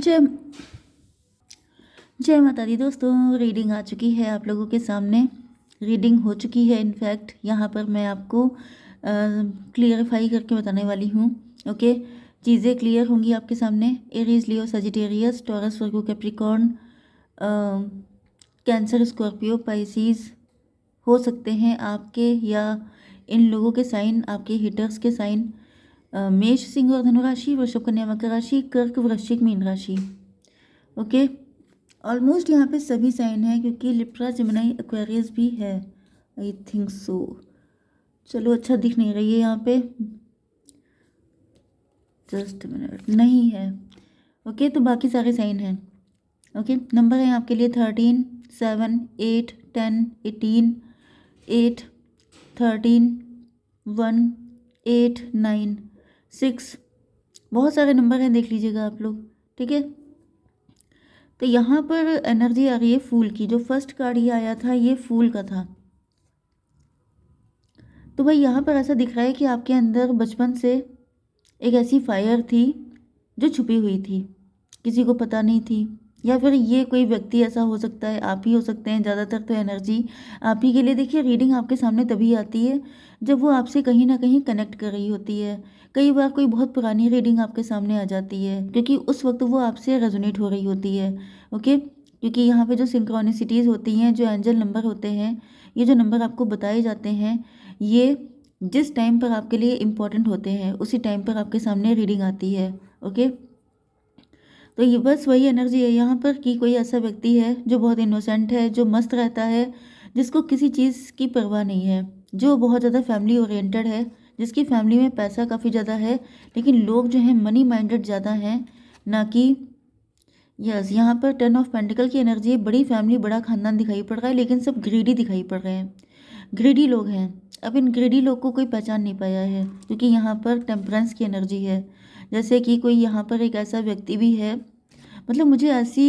जय जय माता दी दोस्तों। रीडिंग आ चुकी है आप लोगों के सामने। रीडिंग हो चुकी है इनफैक्ट। यहाँ पर मैं आपको क्लियरिफाई करके बताने वाली हूँ। ओके, चीज़ें क्लियर होंगी आपके सामने। एरीज, लियो, सजिटेरियस, टॉरस, वर्गो, कैप्रिकॉर्न, कैंसर, स्कॉर्पियो, पाइसीज हो सकते हैं आपके, या इन लोगों के साइन, आपके हिटर्स के साइन। मेष, सिंह और धनु राशि, वृषभ, कन्या, मकर राशि, कर्क, वृश्चिक, मीन राशि। ओके, ऑलमोस्ट यहाँ पे सभी साइन है, क्योंकि लिब्रा, जेमिनी, एक्वेरियस भी है। I think so. चलो, अच्छा दिख नहीं रही है यहाँ पे, जस्ट मिनट, नहीं है। ओके, तो बाकी सारे साइन हैं। ओके, नंबर है आपके लिए 13, 7, 8, 10, 18, 8, 13, 1, 8, 9, 6। बहुत सारे नंबर हैं, देख लीजिएगा आप लोग। ठीक है, तो यहाँ पर एनर्जी आ रही है फूल की। जो फर्स्ट कार्ड ये आया था, ये फूल का था। तो भाई यहाँ पर ऐसा दिख रहा है कि आपके अंदर बचपन से एक ऐसी फायर थी जो छुपी हुई थी, किसी को पता नहीं थी। या फिर ये कोई व्यक्ति ऐसा हो सकता है, आप ही हो सकते हैं। ज़्यादातर तो एनर्जी आप ही के लिए। देखिए, रीडिंग आपके सामने तभी आती है जब वो आपसे कहीं ना कहीं कनेक्ट कर रही होती है। कई बार कोई बहुत पुरानी रीडिंग आपके सामने आ जाती है, क्योंकि उस वक्त वो आपसे रेजोनेट हो रही होती है। ओके, क्योंकि यहाँ पे जो सिंक्रोनिसिटीज़ होती हैं, जो एंजल नंबर होते हैं, ये जो नंबर आपको बताए जाते हैं, ये जिस टाइम पर आपके लिए इम्पोर्टेंट होते हैं, उसी टाइम पर आपके सामने रीडिंग आती है। ओके, तो ये बस वही एनर्जी है यहाँ पर कि कोई ऐसा व्यक्ति है जो बहुत इनोसेंट है, जो मस्त रहता है, जिसको किसी चीज़ की परवाह नहीं है, जो बहुत ज़्यादा फैमिली ओरिएंटेड है, जिसकी फैमिली में पैसा काफ़ी ज़्यादा है, लेकिन लोग जो हैं मनी माइंडेड ज़्यादा हैं, ना कि। यस, यहाँ पर 10 ऑफ पेंटिकल की एनर्जी है। बड़ी फैमिली, बड़ा खानदान दिखाई पड़ रहा है, लेकिन सब ग्रीडी दिखाई पड़ रहे हैं। ग्रीडी लोग हैं। अब इन ग्रीडी लोग को कोई पहचान नहीं पाया है, क्योंकि यहाँ पर टेम्परेंस की एनर्जी है। जैसे कि कोई यहाँ पर एक ऐसा व्यक्ति भी है, मतलब मुझे ऐसी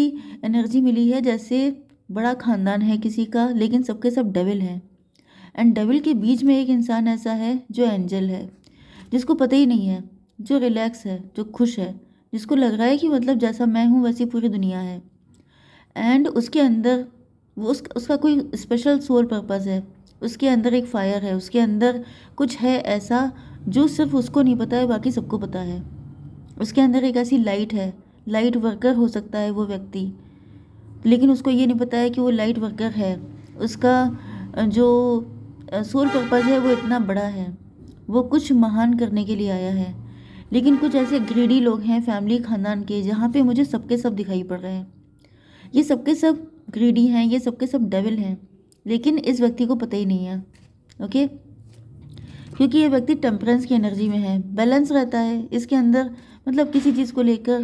एनर्जी मिली है जैसे बड़ा खानदान है किसी का, लेकिन सबके सब डेविल हैं। एंड डेविल के बीच में एक इंसान ऐसा है जो एंजल है, जिसको पता ही नहीं है, जो रिलैक्स है, जो खुश है, जिसको लग रहा है कि मतलब जैसा मैं हूँ वैसी पूरी दुनिया है। एंड उसके अंदर वो उसका कोई स्पेशल सोल पर्पस है। उसके अंदर एक फायर है, उसके अंदर कुछ है ऐसा जो सिर्फ उसको नहीं पता है, बाकी सबको पता है। उसके अंदर एक ऐसी लाइट है। लाइट वर्कर हो सकता है वो व्यक्ति, लेकिन उसको ये नहीं पता है कि वो लाइट वर्कर है। उसका जो सोल पर्पस है वो इतना बड़ा है, वो कुछ महान करने के लिए आया है। लेकिन कुछ ऐसे ग्रीडी लोग हैं फैमिली खानदान के, जहाँ पे मुझे सबके सब दिखाई पड़ रहे हैं। ये सबके सब ग्रीडी हैं, ये सबके सब डेविल हैं, लेकिन इस व्यक्ति को पता ही नहीं है। ओके, क्योंकि ये व्यक्ति टेम्परेंस की एनर्जी में है, बैलेंस रहता है इसके अंदर, मतलब किसी चीज़ को लेकर।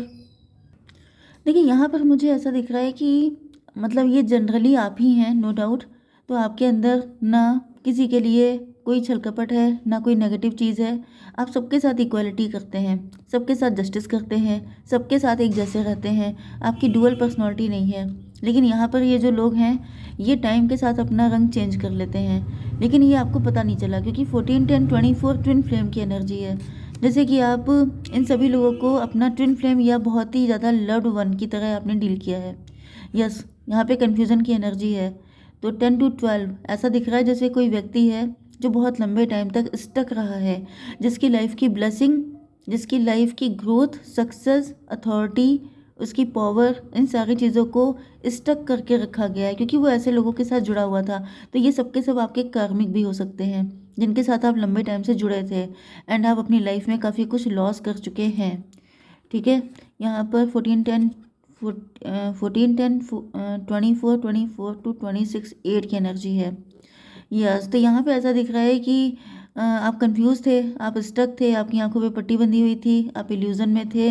देखिए, यहाँ पर मुझे ऐसा दिख रहा है कि मतलब ये जनरली आप ही हैं, नो डाउट। तो आपके अंदर ना किसी के लिए कोई छल कपट है, ना कोई नेगेटिव चीज़ है। आप सबके साथ इक्वालिटी करते हैं, सबके साथ जस्टिस करते हैं, सबके साथ एक जैसे रहते हैं। आपकी डुअल पर्सनालिटी नहीं है। लेकिन यहाँ पर ये जो लोग हैं, ये टाइम के साथ अपना रंग चेंज कर लेते हैं, लेकिन ये आपको पता नहीं चला, क्योंकि 14, 10, 24 ट्विन फ्लेम की एनर्जी है। जैसे कि आप इन सभी लोगों को अपना ट्विन फ्लेम या बहुत ही ज़्यादा लव्ड वन की तरह आपने डील किया है। यस, यहाँ पे कन्फ्यूज़न की एनर्जी है। तो 10 to 12 ऐसा दिख रहा है जैसे कोई व्यक्ति है जो बहुत लंबे टाइम तक स्टक रहा है, जिसकी लाइफ की ब्लेसिंग, जिसकी लाइफ की ग्रोथ, सक्सेस, अथॉरिटी, उसकी पावर, इन सारी चीज़ों को स्टक करके रखा गया है, क्योंकि वो ऐसे लोगों के साथ जुड़ा हुआ था। तो ये सबके सब आपके कार्मिक भी हो सकते हैं, जिनके साथ आप लंबे टाइम से जुड़े थे, एंड आप अपनी लाइफ में काफ़ी कुछ लॉस कर चुके हैं। ठीक है, यहाँ पर 14, 10 14, 10 24, 24 to 26, 8 की एनर्जी है। यस, तो यहाँ पे ऐसा दिख रहा है कि आप कंफ्यूज थे, आप स्टक थे, आपकी आंखों पे पट्टी बंधी हुई थी, आप इल्यूजन में थे।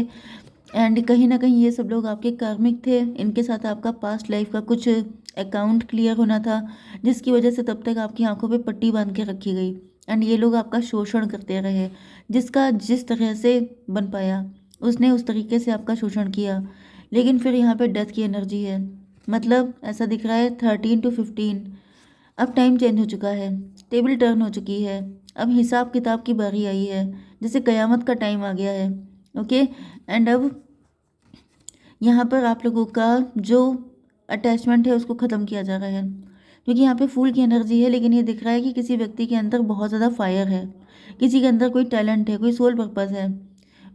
एंड कहीं ना कहीं ये सब लोग आपके कार्मिक थे, इनके साथ आपका पास्ट लाइफ का कुछ अकाउंट क्लियर होना था, जिसकी वजह से तब तक आपकी आंखों पे पट्टी बांध के रखी गई। एंड ये लोग आपका शोषण करते रहे, जिसका जिस तरह से बन पाया उसने उस तरीके से आपका शोषण किया। लेकिन फिर यहाँ पे डेथ की एनर्जी है, मतलब ऐसा दिख रहा है 13 to 15। अब टाइम चेंज हो चुका है, टेबल टर्न हो चुकी है, अब हिसाब किताब की बारी आई है, जैसे कयामत का टाइम आ गया है। ओके, एंड अब यहाँ पर आप लोगों का जो अटैचमेंट है उसको ख़त्म किया जा रहा है, क्योंकि यहाँ पे फूल की एनर्जी है, लेकिन ये दिख रहा है कि किसी व्यक्ति के अंदर बहुत ज़्यादा फायर है, किसी के अंदर कोई टैलेंट है, कोई सोल पर्पस है।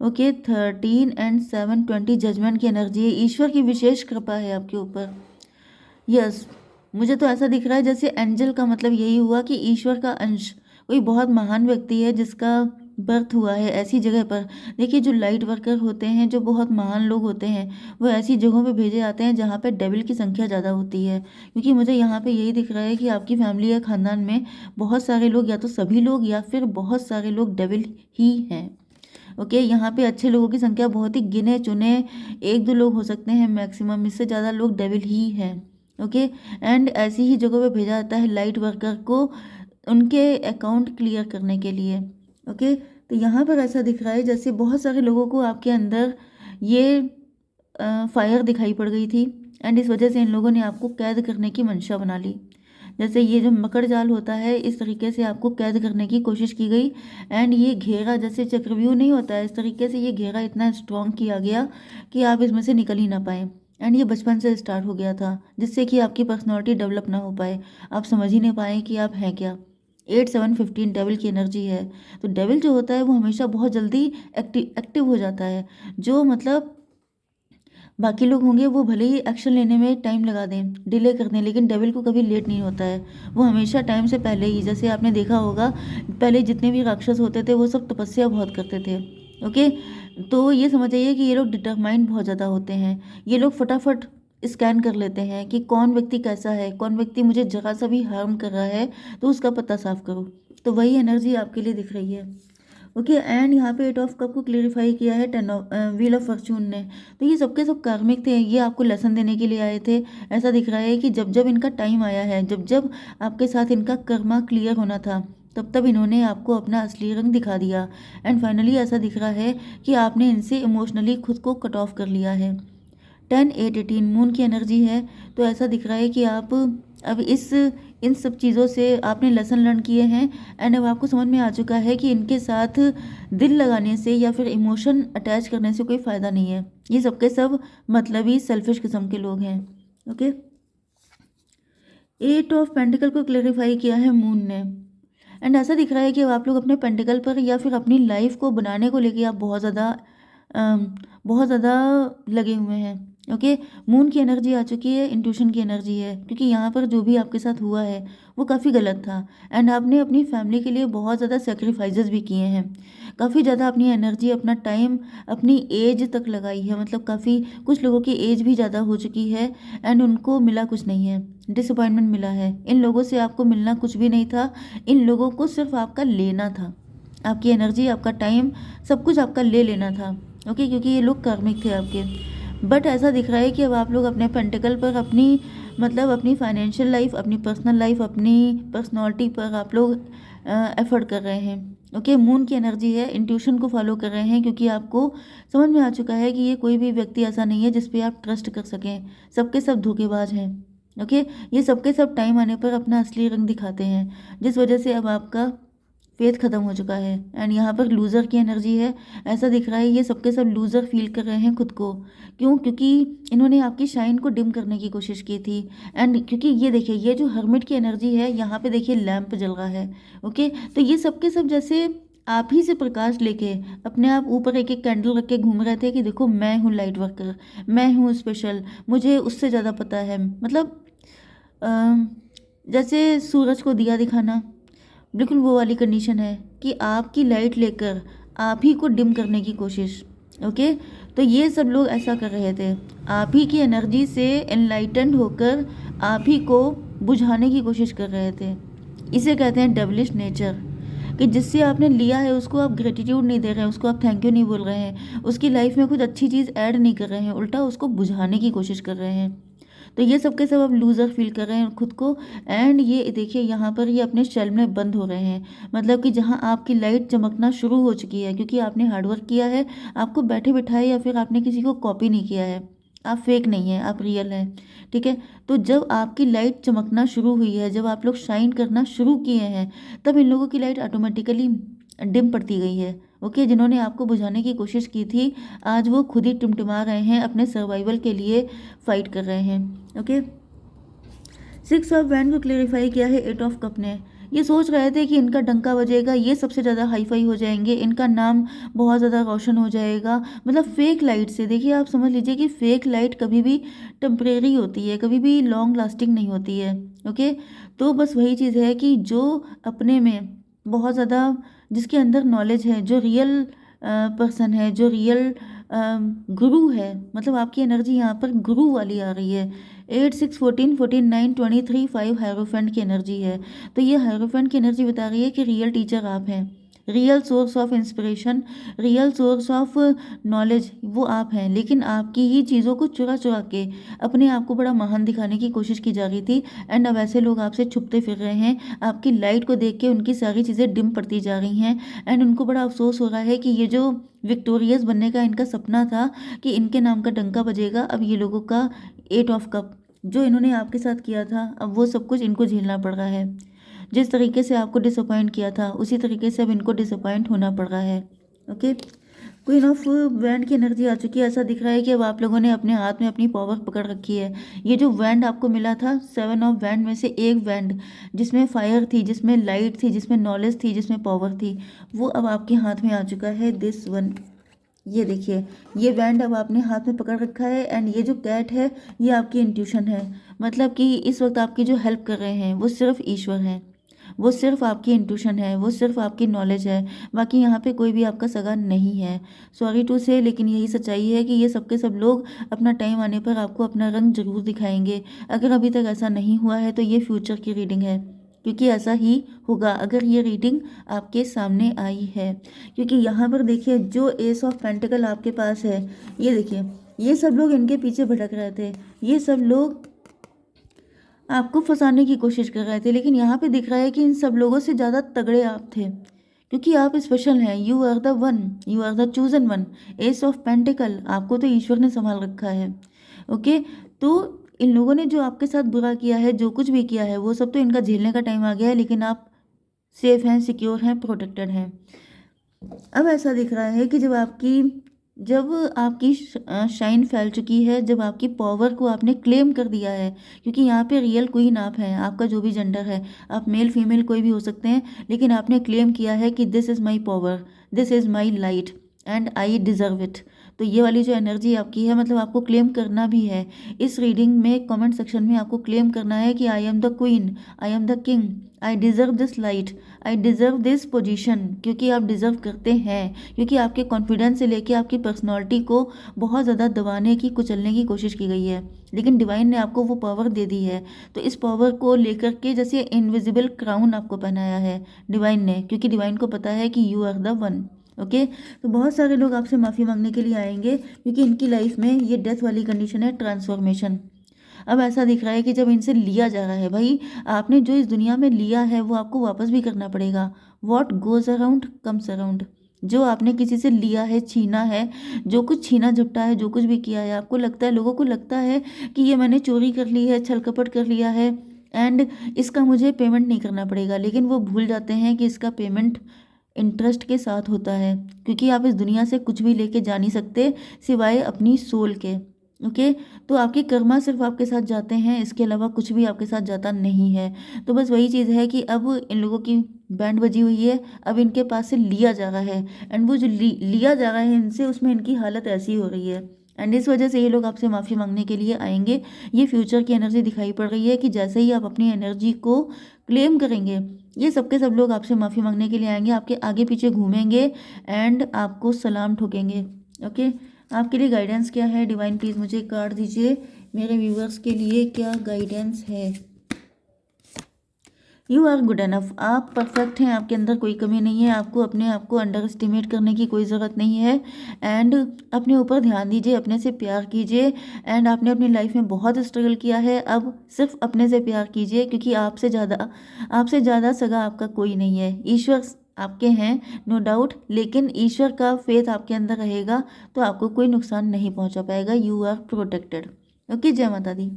ओके, 13 और 7 20 जजमेंट की एनर्जी है, ईश्वर की विशेष कृपा है आपके ऊपर। यस, मुझे तो ऐसा दिख रहा है जैसे एंजल का मतलब यही हुआ कि ईश्वर का अंश, कोई बहुत महान व्यक्ति है जिसका बर्थ हुआ है ऐसी जगह पर। देखिए, जो लाइट वर्कर होते हैं, जो बहुत महान लोग होते हैं, वो ऐसी जगहों पे भेजे जाते हैं जहाँ पे डेविल की संख्या ज़्यादा होती है। क्योंकि मुझे यहाँ पे यही दिख रहा है कि आपकी फैमिली या खानदान में बहुत सारे लोग, या तो सभी लोग या फिर बहुत सारे लोग डेविल ही हैं। ओके, यहाँ पे अच्छे लोगों की संख्या बहुत ही गिने चुने 1-2 लोग हो सकते हैं मैक्सिमम, इससे ज़्यादा लोग डेविल ही हैं। ओके, एंड ऐसी ही जगहों पे भेजा जाता है लाइट वर्कर को उनके अकाउंट क्लियर करने के लिए। ओके, तो यहाँ पर ऐसा दिख रहा है जैसे बहुत सारे लोगों को आपके अंदर ये फायर दिखाई पड़ गई थी, एंड इस वजह से इन लोगों ने आपको कैद करने की मंशा बना ली। जैसे ये जो मकर जाल होता है, इस तरीके से आपको कैद करने की कोशिश की गई, एंड ये घेरा जैसे चक्रव्यूह नहीं होता है, इस तरीके से ये घेरा इतना स्ट्रॉन्ग किया गया कि आप इसमें से निकल ही ना पाए। एंड ये बचपन से स्टार्ट हो गया था, जिससे कि आपकी पर्सनैलिटी डेवलप ना हो पाए, आप समझ ही नहीं पाए कि आप हैं क्या। 8 7 15 डेविल की एनर्जी है। तो डेविल जो होता है वो हमेशा बहुत जल्दी एक्टिव हो जाता है। जो मतलब बाकी लोग होंगे वो भले ही एक्शन लेने में टाइम लगा दें, डिले कर दें, लेकिन डेविल को कभी लेट नहीं होता है। वो हमेशा टाइम से पहले ही, जैसे आपने देखा होगा पहले जितने भी राक्षस होते थे वो सब तपस्या बहुत करते थे। ओके, तो ये समझ जाइए कि ये लोग डिटरमाइंड बहुत ज़्यादा होते हैं। ये लोग फटाफट स्कैन कर लेते हैं कि कौन व्यक्ति कैसा है, कौन व्यक्ति मुझे जरा सा भी हार्म कर रहा है, तो उसका पता साफ करो। तो वही एनर्जी आपके लिए दिख रही है। ओके, एंड यहाँ पे 8 ऑफ कप को क्लेरिफाई किया है व्हील ऑफ फॉर्च्यून ने। तो ये सबके सब कार्मिक थे, ये आपको लेसन देने के लिए आए थे। ऐसा दिख रहा है कि जब जब इनका टाइम आया है, जब जब आपके साथ इनका कर्मा क्लियर होना था, तब तब इन्होंने आपको अपना असली रंग दिखा दिया। एंड फाइनली ऐसा दिख रहा है कि आपने इनसे इमोशनली खुद को कट ऑफ कर लिया है। 10 8 18 मून की एनर्जी है। तो ऐसा दिख रहा है कि आप अब इन सब चीज़ों से आपने लेसन लर्न किए हैं, एंड अब आपको समझ में आ चुका है कि इनके साथ दिल लगाने से या फिर इमोशन अटैच करने से कोई फ़ायदा नहीं है। ये सबके सब मतलबी सेल्फिश किस्म के लोग हैं। ओके, 8 ऑफ पेंटिकल को क्लेरिफाई किया है मून ने। एंड ऐसा दिख रहा है कि अब आप लोग अपने पेंटिकल पर या फिर अपनी लाइफ को बनाने को लेके आप बहुत ज़्यादा लगे हुए हैं। ओके, मून की एनर्जी आ चुकी है, इंट्यूशन की एनर्जी है, क्योंकि यहाँ पर जो भी आपके साथ हुआ है वो काफ़ी गलत था, एंड आपने अपनी फैमिली के लिए बहुत ज़्यादा सेक्रीफाइसेस भी किए हैं। काफ़ी ज़्यादा अपनी एनर्जी, अपना टाइम, अपनी एज तक लगाई है। मतलब काफ़ी कुछ लोगों की एज भी ज़्यादा हो चुकी है, एंड उनको मिला कुछ नहीं है, डिसअपॉइंटमेंट मिला है। इन लोगों से आपको मिलना कुछ भी नहीं था, इन लोगों को सिर्फ आपका लेना था, आपकी एनर्जी, आपका टाइम, सब कुछ आपका ले लेना था। ओके, क्योंकि ये लोग कार्मिक थे आपके। बट ऐसा दिख रहा है कि अब आप लोग अपने पेंटिकल पर अपनी फाइनेंशियल लाइफ, अपनी पर्सनल लाइफ, अपनी पर्सनालिटी पर आप लोग एफर्ट कर रहे हैं। ओके, मून की एनर्जी है, इंट्यूशन को फॉलो कर रहे हैं, क्योंकि आपको समझ में आ चुका है कि ये कोई भी व्यक्ति ऐसा नहीं है जिस पे आप ट्रस्ट कर सकें। सबके सब धोखेबाज हैं। ओके, ये सबके सब टाइम आने पर अपना असली रंग दिखाते हैं, जिस वजह से अब आपका फेथ खत्म हो चुका है। एंड यहाँ पर लूज़र की एनर्जी है। ऐसा दिख रहा है ये सबके सब लूज़र फील कर रहे हैं खुद को। क्यों? क्योंकि इन्होंने आपकी शाइन को डिम करने की कोशिश की थी। एंड क्योंकि ये देखिए, ये जो हर्मिट की एनर्जी है, यहाँ पे देखिए लैंप जल रहा है। ओके, तो ये सबके सब जैसे आप ही से प्रकाश लेके अपने आप ऊपर एक एक कैंडल रख के घूम रहे थे कि देखो मैं हूँ लाइट वर्कर, मैं हूँ स्पेशल, मुझे उससे ज़्यादा पता है। मतलब जैसे सूरज को दिया दिखाना, बिल्कुल वो वाली कंडीशन है कि आपकी लाइट लेकर आप ही को डिम करने की कोशिश। ओके, तो ये सब लोग ऐसा कर रहे थे, आप ही की एनर्जी से एनलाइटेंड होकर आप ही को बुझाने की कोशिश कर रहे थे। इसे कहते हैं डेविलिश नेचर, कि जिससे आपने लिया है उसको आप ग्रेटिट्यूड नहीं दे रहे हैं, उसको आप थैंक यू नहीं बोल रहे हैं, उसकी लाइफ में कुछ अच्छी चीज़ ऐड नहीं कर रहे हैं, उल्टा उसको बुझाने की कोशिश कर रहे हैं। तो ये सब के सब अब लूज़र फील कर रहे हैं खुद को। एंड ये देखिए यहाँ पर ये अपने शेल में बंद हो रहे हैं। मतलब कि जहाँ आपकी लाइट चमकना शुरू हो चुकी है, क्योंकि आपने हार्डवर्क किया है, आपको बैठे बिठाए या फिर आपने किसी को कॉपी नहीं किया है, आप फेक नहीं हैं, आप रियल हैं। ठीक है, तो जब आपकी लाइट चमकना शुरू हुई है, जब आप लोग शाइन करना शुरू किए हैं, तब इन लोगों की लाइट ऑटोमेटिकली डिम पड़ती गई है। ओके, जिन्होंने आपको बुझाने की कोशिश की थी, आज वो खुद ही टिमटिमा रहे हैं, अपने सर्वाइवल के लिए फाइट कर रहे हैं। ओके, 6 ऑफ वैंड को क्लेरिफाई किया है 8 ऑफ कप ने। ये सोच रहे थे कि इनका डंका बजेगा, ये सबसे ज़्यादा हाई फाई हो जाएंगे, इनका नाम बहुत ज़्यादा रोशन हो जाएगा। मतलब फेक लाइट से, देखिए आप समझ लीजिए कि फेक लाइट कभी भी टेम्परेरी होती है, कभी भी लॉन्ग लास्टिंग नहीं होती है। ओके, तो बस वही चीज़ है कि जो अपने में बहुत ज़्यादा, जिसके अंदर नॉलेज है, जो रियल पर्सन है, जो रियल गुरु है, मतलब आपकी एनर्जी यहाँ पर गुरु वाली आ रही है। 8 6 14 14 9 23 5 हायरोफेंट की एनर्जी है। तो ये हायरोफेंट की एनर्जी बता रही है कि रियल टीचर आप हैं, real source of inspiration, real source of knowledge वो आप हैं। लेकिन आपकी ही चीज़ों को चुरा चुरा के अपने आप को बड़ा महान दिखाने की कोशिश की जा रही थी। एंड अब ऐसे लोग आपसे छुपते फिर रहे हैं, आपकी लाइट को देख के उनकी सारी चीज़ें डिम पड़ती जा रही हैं। एंड उनको बड़ा अफसोस हो रहा है कि ये जो विक्टोरियस बनने का इनका सपना था कि इनके नाम का डंका बजेगा, अब ये लोगों का 8 ऑफ कप जो इन्होंने आपके साथ किया था, अब वो सब कुछ इनको झेलना पड़ रहा है। जिस तरीके से आपको डिसअपॉइंट किया था, उसी तरीके से अब इनको डिसअपॉइंट होना पड़ रहा है। ओके, क्वीन ऑफ वैंड की एनर्जी आ चुकी है। ऐसा दिख रहा है कि अब आप लोगों ने अपने हाथ में अपनी पावर पकड़ रखी है। ये जो वैंड आपको मिला था, 7 ऑफ वैंड में से एक वैंड जिसमें फायर थी, जिसमें लाइट थी, जिसमें नॉलेज थी, जिसमें पावर थी, वो अब आपके हाथ में आ चुका है, दिस वन। ये देखिए, ये बैंड अब आपने हाथ में पकड़ रखा है। एंड ये जो कैट है, ये आपकी इंट्यूशन है। मतलब कि इस वक्त आपकी जो हेल्प कर रहे हैं वो सिर्फ ईश्वर हैं, वो सिर्फ आपकी इंट्यूशन है, वो सिर्फ आपकी नॉलेज है। बाकी यहाँ पे कोई भी आपका सगा नहीं है, सॉरी टू से, लेकिन यही सच्चाई है कि ये सबके सब लोग अपना टाइम आने पर आपको अपना रंग जरूर दिखाएंगे। अगर अभी तक ऐसा नहीं हुआ है तो ये फ्यूचर की रीडिंग है, क्योंकि ऐसा ही होगा अगर ये रीडिंग आपके सामने आई है। क्योंकि यहाँ पर देखिए, जो एस ऑफ पेंटिकल आपके पास है, ये देखिए, ये सब लोग इनके पीछे भटक रहे थे, ये सब लोग आपको फंसाने की कोशिश कर रहे थे। लेकिन यहाँ पे दिख रहा है कि इन सब लोगों से ज़्यादा तगड़े आप थे, क्योंकि आप स्पेशल हैं। You are the one, you are the chosen one. Ace of pentacle, आपको तो ईश्वर ने संभाल रखा है। ओके, तो इन लोगों ने जो आपके साथ बुरा किया है, जो कुछ भी किया है, वो सब तो इनका झेलने का टाइम आ गया है। लेकिन आप सेफ हैं, सिक्योर हैं, प्रोटेक्टेड हैं। अब ऐसा दिख रहा है कि जब आपकी शाइन फैल चुकी है, जब आपकी पावर को आपने क्लेम कर दिया है, क्योंकि यहाँ पे रियल क्वीन आप हैं, आपका जो भी जेंडर है, आप मेल फीमेल कोई भी हो सकते हैं, लेकिन आपने क्लेम किया है कि this is my power, this is my light and I deserve it. तो ये वाली जो एनर्जी आपकी है, मतलब आपको क्लेम करना भी है। इस रीडिंग में कमेंट सेक्शन में आपको क्लेम करना है कि I am the queen, I am the king, I deserve this light, I deserve this position. क्योंकि आप डिज़र्व करते हैं, क्योंकि आपके कॉन्फिडेंस से लेके आपकी पर्सनालिटी को बहुत ज़्यादा दबाने की, कुचलने की कोशिश की गई है, लेकिन डिवाइन ने आपको वो पावर दे दी है। तो इस पावर को लेकर के जैसे इनविजिबल क्राउन आपको पहनाया है डिवाइन ने, क्योंकि डिवाइन को पता है कि you are the one. Okay, तो बहुत सारे लोग आपसे माफ़ी मांगने के लिए आएंगे, क्योंकि इनकी लाइफ में ये डेथ वाली कंडीशन है, ट्रांसफॉर्मेशन। अब ऐसा दिख रहा है कि जब इनसे लिया जा रहा है, भाई आपने जो इस दुनिया में लिया है वो आपको वापस भी करना पड़ेगा। What goes around comes around. जो आपने किसी से लिया है, छीना है, जो कुछ छीना झपटा है, जो कुछ भी किया है, आपको लगता है, लोगों को लगता है कि ये मैंने चोरी कर ली है, छल कपट कर लिया है, एंड इसका मुझे पेमेंट नहीं करना पड़ेगा। लेकिन वो भूल जाते हैं कि इसका पेमेंट इंटरेस्ट के साथ होता है, क्योंकि आप इस दुनिया से कुछ भी लेके जा नहीं सकते सिवाय अपनी सोल के। ओके, तो आपके कर्मा सिर्फ आपके साथ जाते हैं, इसके अलावा कुछ भी आपके साथ जाता नहीं है। तो बस वही चीज़ है कि अब इन लोगों की बैंड बजी हुई है, अब इनके पास से लिया जा रहा है। एंड वो जो लिया जा रहा है इनसे, उसमें इनकी हालत ऐसी हो रही है। एंड इस वजह से ये लोग आपसे माफ़ी मांगने के लिए आएंगे। ये फ्यूचर की एनर्जी दिखाई पड़ रही है कि जैसे ही आप अपनी एनर्जी को क्लेम करेंगे, ये सबके सब लोग आपसे माफ़ी मांगने के लिए आएंगे, आपके आगे पीछे घूमेंगे एंड आपको सलाम ठोकेंगे। ओके, आपके लिए गाइडेंस क्या है डिवाइन, प्लीज़ मुझे कार्ड दीजिए। मेरे व्यूवर्स के लिए क्या गाइडेंस है। यू आर गुड एनफ, आप परफेक्ट हैं, आपके अंदर कोई कमी नहीं है, आपको अपने आप को अंडर एस्टिमेट करने की कोई ज़रूरत नहीं है। एंड अपने ऊपर ध्यान दीजिए, अपने से प्यार कीजिए। एंड आपने अपनी लाइफ में बहुत स्ट्रगल किया है, अब सिर्फ अपने से प्यार कीजिए, क्योंकि आपसे ज़्यादा सगा आपका कोई नहीं है। ईश्वर आपके हैं, नो डाउट, लेकिन ईश्वर का फेथ आपके अंदर रहेगा तो आपको कोई नुकसान नहीं पहुंचा पाएगा। You are protected. ओके, जय माता दी।